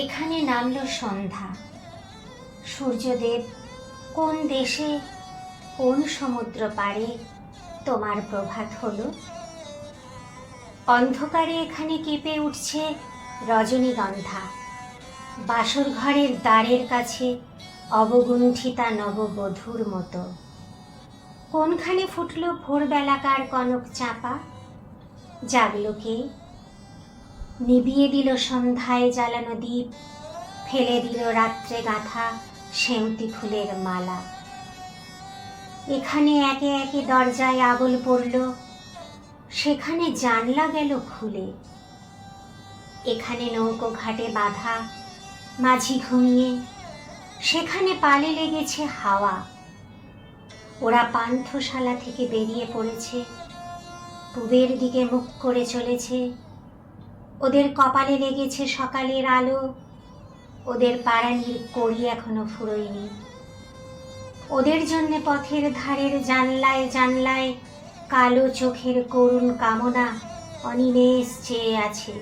এখানে নামলো সন্ধ্যা। সূর্যদেব কোন দেশে, কোন সমুদ্র পাড়ে তোমার প্রভাত হলো? অন্ধকারে এখানে কেঁপে উঠছে রজনীগন্ধা। বাসর ঘরের দ্বারের কাছে অবগুণ্ঠিতা নববধূর মতো। কোনখানে ফুটলো ভোরবেলাকার কনক চাঁপা? জাগলো কে? নিবিয়ে দিল সন্ধ্যায় জ্বালানো দ্বীপ, ফেলে দিল রাত্রে গাঁথা সেমতি ফুলের মালা। এখানে একে একে দরজায় আগল পড়ল, সেখানে জানলা গেল খুলে। এখানে নৌকো ঘাটে বাঁধা মাঝি ঘুমিয়ে, সেখানে পালে লেগেছে হাওয়া। ওরা পান্থশালা থেকে বেরিয়ে পড়েছে, পূবের দিকে মুখ করে চলেছে। ওদের কপালে লেগেছে সকালের আলো, ওদের পাড়ানির কড়ি এখনো ফুরোয়নি। ওদের জন্য পথের ধারের জানলায় জানলায় কালো চোখের করুণ কামনা অনিমেষ চেয়ে আছে।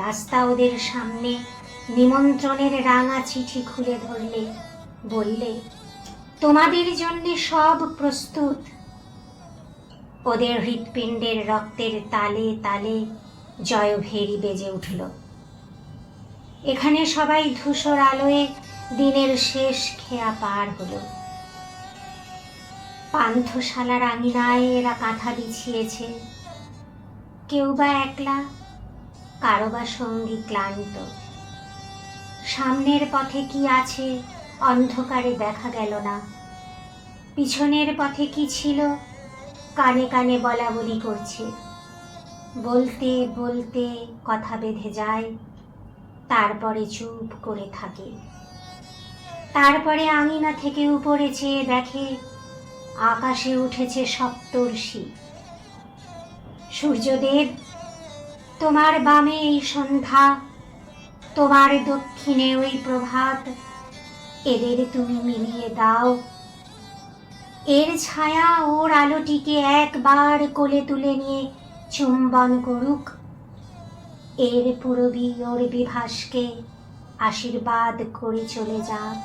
রাস্তা ওদের সামনে নিমন্ত্রণের রাঙা চিঠি খুলে ধরলে, বললে, তোমাদের জন্য সব প্রস্তুত। ওদের হৃৎপিণ্ডের রক্তের তালে তালে জয়ভেরী বেজে উঠল। এখানে সবাই ধূসর আলোয় দিনের শেষ খেয়া পার হলো। পান্থশালার আঙিনায় এরা কাঁথা বিছিয়েছে, কেউ বা একলা, কারো বা সঙ্গী ক্লান্ত। সামনের পথে কি আছে অন্ধকারে দেখা গেল না, পিছনের পথে কি ছিল কানে কানে বলা বলি করছে। বলতে বলতে কথা বেঁধে যায়, তারপরে চুপ করে থাকে। তারপরে আঙিনা থেকে উপরে চেয়ে দেখে আকাশে উঠেছে সপ্তর্ষি। সূর্যদেব, তোমার বামে এই সন্ধ্যা, তোমার দক্ষিণে ওই প্রভাত, এদের তুমি মিলিয়ে দাও। এর ছায়া ওর আলোটিকে একবার কোলে তুলে নিয়ে চুম্বন করুক, এর পূরবী ওর বিভাসকে আশীর্বাদ করে চলে যাক।